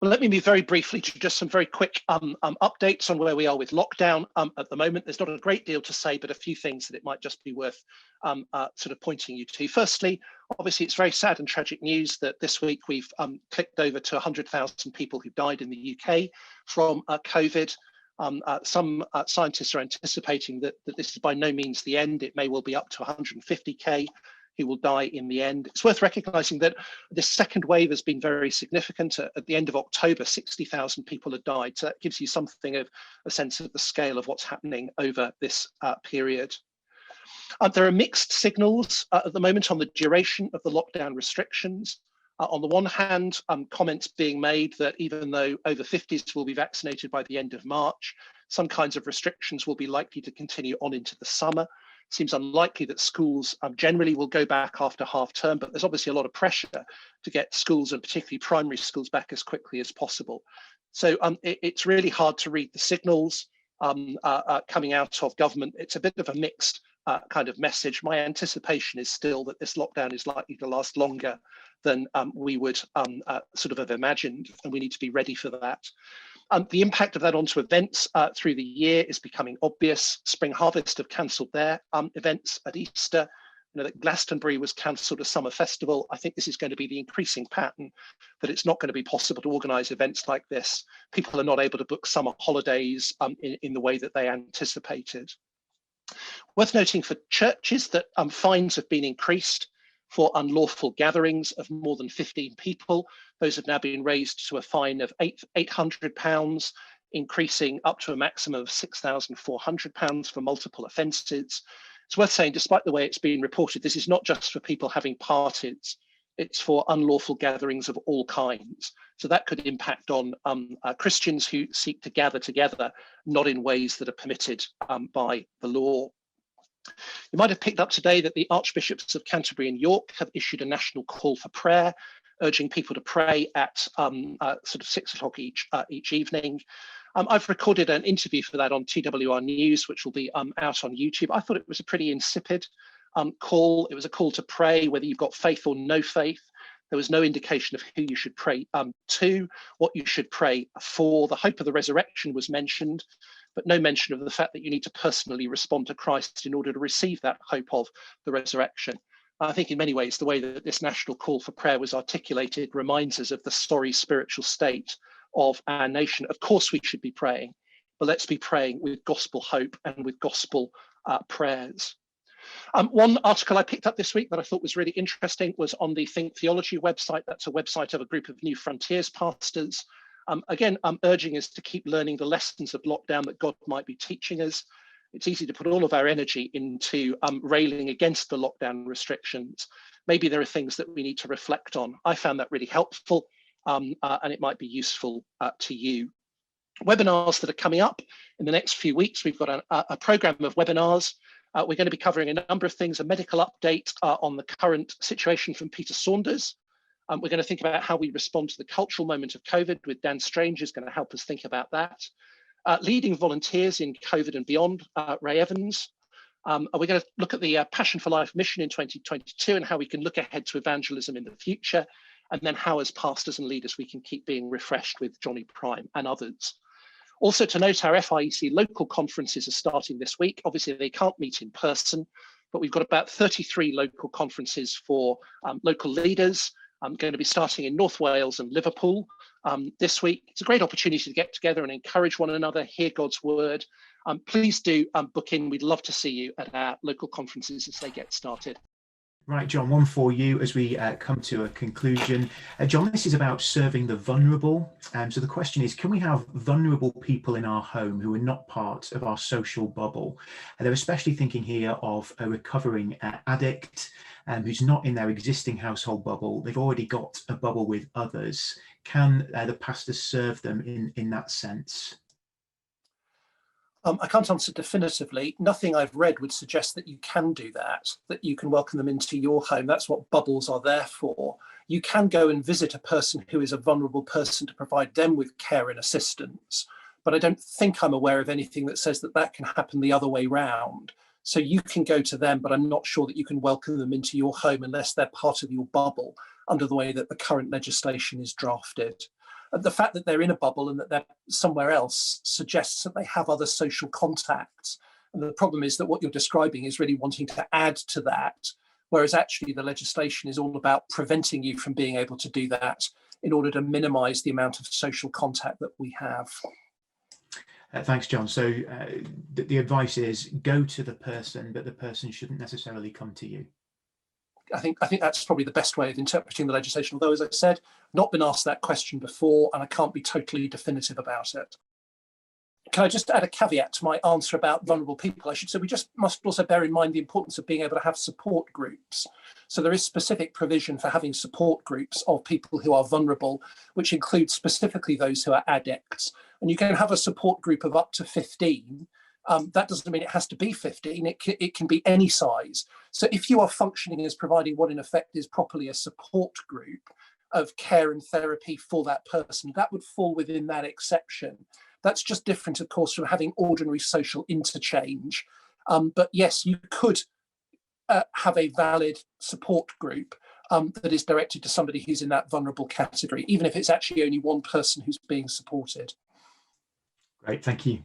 Well, let me move very briefly to just some very quick updates on where we are with lockdown. At the moment, there's not a great deal to say, but a few things that it might just be worth sort of pointing you to. Firstly, obviously, it's very sad and tragic news that this week we've clicked over to 100,000 people who died in the UK from COVID. Some scientists are anticipating that this is by no means the end. It may well be up to 150k who will die in the end. It's worth recognizing that this second wave has been very significant. At the end of October, 60,000 people had died. So that gives you something of a sense of the scale of what's happening over this period. There are mixed signals at the moment on the duration of the lockdown restrictions. On the one hand, comments being made that even though over 50s will be vaccinated by the end of March, some kinds of restrictions will be likely to continue on into the summer. Seems unlikely that schools generally will go back after half term, but there's obviously a lot of pressure to get schools and particularly primary schools back as quickly as possible. So it's really hard to read the signals coming out of government. It's a bit of a mixed kind of message. My anticipation is still that this lockdown is likely to last longer than we would sort of have imagined, and we need to be ready for that. The impact of that onto events through the year is becoming obvious. Spring Harvest have cancelled their events at Easter. You know that Glastonbury was cancelled as summer festival. I think this is going to be the increasing pattern, that it's not going to be possible to organise events like this. People are not able to book summer holidays in the way that they anticipated. Worth noting for churches that fines have been increased for unlawful gatherings of more than 15 people. Those have now been raised to a fine of £800, increasing up to a maximum of £6,400 for multiple offences. It's worth saying, despite the way it's been reported, this is not just for people having parties, it's for unlawful gatherings of all kinds. So that could impact on Christians who seek to gather together, not in ways that are permitted by the law. You might have picked up today that the Archbishops of Canterbury and York have issued a national call for prayer, urging people to pray at sort of 6 o'clock each evening. I've recorded an interview for that on TWR News, which will be out on YouTube. I thought it was a pretty insipid call. It was a call to pray, whether you've got faith or no faith. There was no indication of who you should pray to, what you should pray for. The hope of the resurrection was mentioned, but no mention of the fact that you need to personally respond to Christ in order to receive that hope of the resurrection. I think in many ways, the way that this national call for prayer was articulated reminds us of the sorry spiritual state of our nation. Of course, we should be praying, but let's be praying with gospel hope and with gospel prayers. One article I picked up this week that I thought was really interesting was on the Think Theology website. That's a website of a group of New Frontiers pastors. Again, urging us to keep learning the lessons of lockdown that God might be teaching us. It's easy to put all of our energy into railing against the lockdown restrictions. Maybe there are things that we need to reflect on. I found that really helpful, and it might be useful to you. Webinars that are coming up in the next few weeks. We've got a program of webinars. We're going to be covering a number of things, a medical update on the current situation from Peter Saunders. We're going to think about how we respond to the cultural moment of COVID with Dan Strange, who's going to help us think about that. Leading volunteers in COVID and beyond, Ray Evans. We're going to look at the Passion for Life mission in 2022 and how we can look ahead to evangelism in the future, and then how as pastors and leaders we can keep being refreshed with Johnny Prime and others. Also to note, our FIEC local conferences are starting this week. Obviously, they can't meet in person, but we've got about 33 local conferences for local leaders. I'm going to be starting in North Wales and Liverpool this week. It's a great opportunity to get together and encourage one another, hear God's word. Please do book in. We'd love to see you at our local conferences as they get started. Right, John, one for you as we come to a conclusion. John, this is about serving the vulnerable. So the question is, can we have vulnerable people in our home who are not part of our social bubble? And they're especially thinking here of a recovering addict who's not in their existing household bubble. They've already got a bubble with others. Can the pastor serve them in that sense? I can't answer definitively. Nothing I've read would suggest that you can do that you can welcome them into your home. That's what bubbles are there for. You can go and visit a person who is a vulnerable person to provide them with care and assistance. But I don't think I'm aware of anything that says that that can happen the other way round. So you can go to them, but I'm not sure that you can welcome them into your home unless they're part of your bubble under the way that the current legislation is drafted. The fact that they're in a bubble and that they're somewhere else suggests that they have other social contacts. And the problem is that what you're describing is really wanting to add to that, whereas actually the legislation is all about preventing you from being able to do that in order to minimize the amount of social contact that we have. Thanks, John. So the advice is go to the person, but the person shouldn't necessarily come to you. I think that's probably the best way of interpreting the legislation, although, as I said, not been asked that question before, and I can't be totally definitive about it. Can I just add a caveat to my answer about vulnerable people? I should say we just must also bear in mind the importance of being able to have support groups. So there is specific provision for having support groups of people who are vulnerable, which includes specifically those who are addicts. And you can have a support group of up to 15. That doesn't mean it has to be 15, it can be any size. So if you are functioning as providing what in effect is properly a support group of care and therapy for that person, that would fall within that exception. That's just different, of course, from having ordinary social interchange. But yes, you could have a valid support group that is directed to somebody who's in that vulnerable category, even if it's actually only one person who's being supported. Great, thank you.